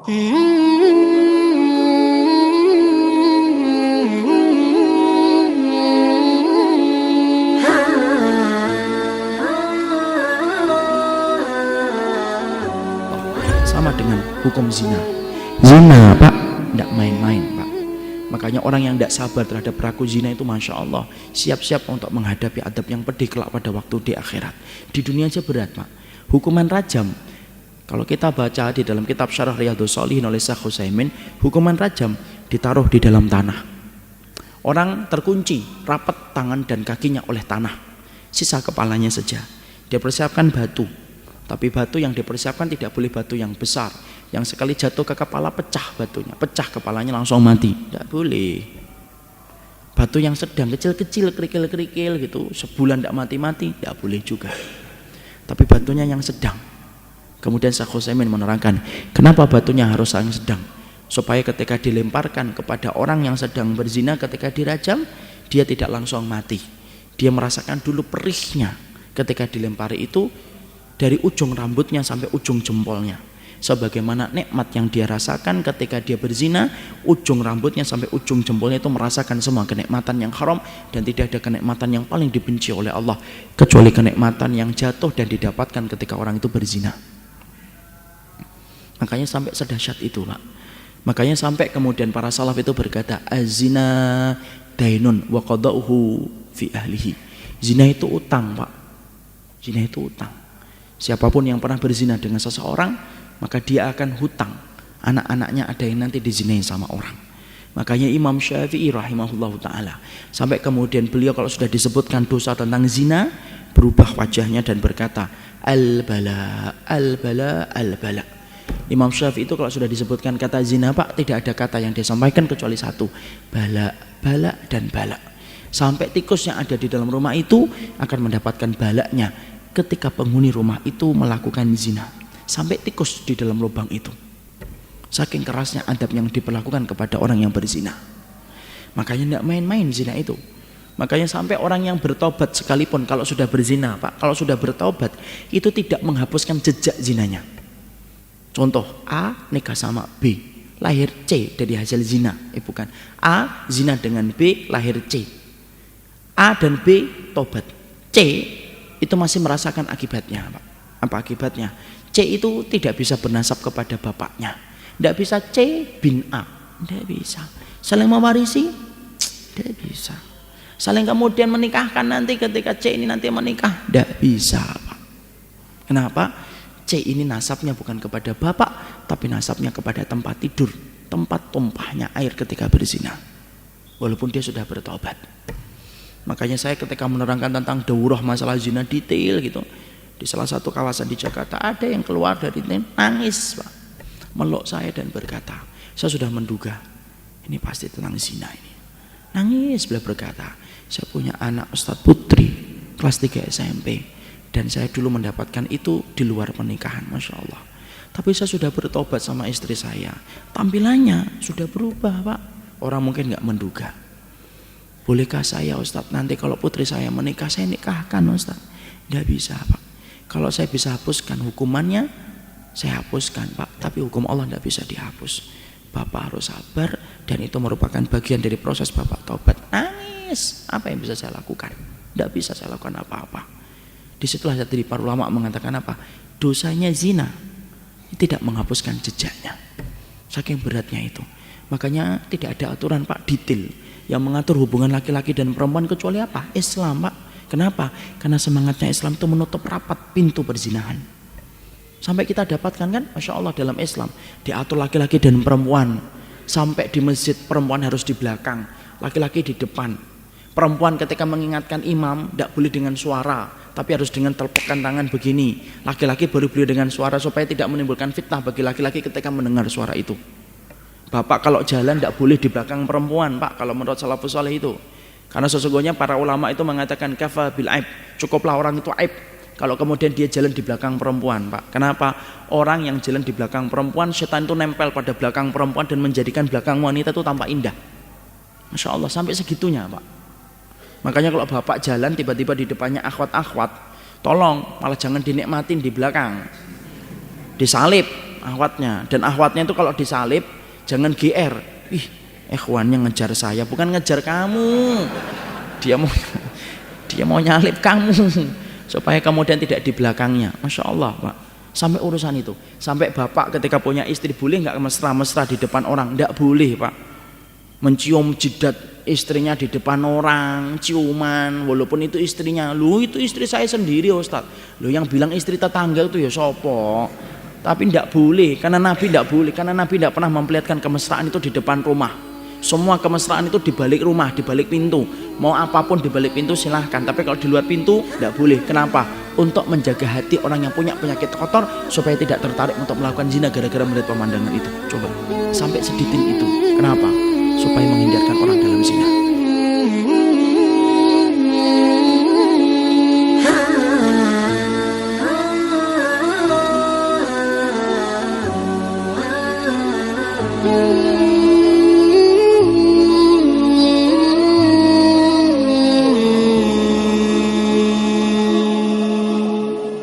Sama dengan hukum zina. Zina Pak, tidak main-main Pak. Makanya orang yang tidak sabar terhadap pelaku zina itu Masya Allah siap-siap untuk menghadapi adab yang pedih kelak pada waktu di akhirat. Di dunia aja berat Pak. Hukuman rajam, kalau kita baca di dalam kitab Syarah Riyadhus Shalihin oleh Syekh Utsaimin, hukuman rajam ditaruh di dalam tanah. Orang terkunci rapat tangan dan kakinya oleh tanah, sisa kepalanya saja. Dia persiapkan batu, tapi batu yang dipersiapkan tidak boleh batu yang besar, yang sekali jatuh ke kepala pecah batunya, pecah kepalanya langsung mati, tidak boleh. Batu yang sedang kecil-kecil, kerikil-kerikil gitu, sebulan tidak mati-mati, tidak boleh juga. Tapi batunya yang sedang. Kemudian Syekh Utsaimin menerangkan, kenapa batunya harus yang sedang? Supaya ketika dilemparkan kepada orang yang sedang berzina, ketika dirajam, dia tidak langsung mati. Dia merasakan dulu perihnya ketika dilempari itu, dari ujung rambutnya sampai ujung jempolnya. Sebagaimana nikmat yang dia rasakan ketika dia berzina, ujung rambutnya sampai ujung jempolnya itu merasakan semua kenikmatan yang haram, dan tidak ada kenikmatan yang paling dibenci oleh Allah kecuali kenikmatan yang jatuh dan didapatkan ketika orang itu berzina. Makanya sampai sedahsyat itu Pak. Makanya sampai kemudian para salaf itu berkata, az-zina dainun wa qada'uhu fi ahlihi. Zina itu utang Pak. Zina itu utang. Siapapun yang pernah berzina dengan seseorang, maka dia akan hutang. Anak-anaknya ada yang nanti dizinain sama orang. Makanya Imam Syafi'i rahimahullahu ta'ala, sampai kemudian beliau kalau sudah disebutkan dosa tentang zina, berubah wajahnya dan berkata, al-bala, al-bala, al-bala. Imam Syafi'i itu kalau sudah disebutkan kata zina Pak, tidak ada kata yang dia sampaikan kecuali satu, bala, bala dan bala. Sampai tikus yang ada di dalam rumah itu akan mendapatkan balanya ketika penghuni rumah itu melakukan zina. Sampai tikus di dalam lubang itu. Saking kerasnya adab yang diperlakukan kepada orang yang berzina. Makanya tidak main-main zina itu. Makanya sampai orang yang bertobat sekalipun kalau sudah berzina Pak, kalau sudah bertobat itu tidak menghapuskan jejak zinanya. Contoh, A nikah sama B, lahir C dari hasil zina. Bukan, A zina dengan B, lahir C. A dan B tobat, C itu masih merasakan akibatnya Pak. Apa akibatnya? C itu tidak bisa bernasab kepada bapaknya, tidak bisa C bin A, tidak bisa. Saling mewarisi, tidak bisa. Saling kemudian menikahkan nanti ketika C ini nanti menikah, tidak bisa Pak. Kenapa? C ini nasabnya bukan kepada bapak, tapi nasabnya kepada tempat tidur, tempat tumpahnya air ketika berzina, walaupun dia sudah bertobat. Makanya saya ketika menerangkan tentang daurah masalah zina detail gitu, di salah satu kawasan di Jakarta ada yang keluar dari nangis Pak, meluk saya dan berkata, saya sudah menduga ini pasti tentang zina ini. Nangis beliau berkata, saya punya anak Ustadz Putri kelas 3 SMP, dan saya dulu mendapatkan itu di luar pernikahan, Masya Allah. Tapi saya sudah bertobat sama istri saya, tampilannya sudah berubah Pak. Orang mungkin nggak menduga. Bolehkah saya Ustadz nanti kalau putri saya menikah, saya nikahkan Ustadz? Tidak bisa Pak. Kalau saya bisa hapuskan hukumannya, saya hapuskan Pak. Tapi hukum Allah tidak bisa dihapus. Bapak harus sabar, dan itu merupakan bagian dari proses Bapak taubat. Nangis, apa yang bisa saya lakukan? Tidak bisa saya lakukan apa-apa. Disitulah dari para ulama mengatakan apa? Dosanya zina tidak menghapuskan jejaknya. Saking beratnya itu. Makanya tidak ada aturan Pak detail yang mengatur hubungan laki-laki dan perempuan kecuali apa? Islam Pak. Kenapa? Karena semangatnya Islam itu menutup rapat pintu perzinahan. Sampai kita dapatkan kan, Masya Allah dalam Islam diatur laki-laki dan perempuan. Sampai di masjid perempuan harus di belakang, laki-laki di depan. Perempuan ketika mengingatkan imam tidak boleh dengan suara, tapi harus dengan telepukan tangan begini. Laki-laki baru boleh dengan suara supaya tidak menimbulkan fitnah bagi laki-laki ketika mendengar suara itu. Bapak kalau jalan tidak boleh di belakang perempuan Pak, kalau menurut salafus saleh itu. Karena sesungguhnya para ulama itu mengatakan kafa bil aib, cukuplah orang itu aib kalau kemudian dia jalan di belakang perempuan Pak. Kenapa? Orang yang jalan di belakang perempuan, setan itu nempel pada belakang perempuan dan menjadikan belakang wanita itu tampak indah. Masya Allah, sampai segitunya Pak. Makanya kalau bapak jalan tiba-tiba di depannya akhwat-akhwat, tolong malah jangan dinikmatin di belakang, disalip ahwatnya. Dan ahwatnya itu kalau disalib jangan GR. Ih, ikhwannya ngejar saya, bukan ngejar kamu. Dia mau nyalip kamu supaya kemudian tidak di belakangnya. Masya Allah, Pak. Sampai urusan itu. Sampai bapak ketika punya istri boleh nggak mesra-mesra di depan orang? Nggak boleh, Pak. Mencium jidat istrinya di depan orang, ciuman, walaupun itu istrinya. Lu itu istri saya sendiri, Ustaz. Lu yang bilang istri tetangga itu ya sopo. Tapi tidak boleh, karena Nabi tidak boleh, karena Nabi tidak pernah memperlihatkan kemesraan itu di depan rumah. Semua kemesraan itu di balik rumah, di balik pintu. Mau apapun di balik pintu silahkan, tapi kalau di luar pintu tidak boleh. Kenapa? Untuk menjaga hati orang yang punya penyakit kotor supaya tidak tertarik untuk melakukan zina gara-gara melihat pemandangan itu. Coba sampai sedetail itu. Kenapa? Supaya menghindarkan orang dalam zina. Thank you.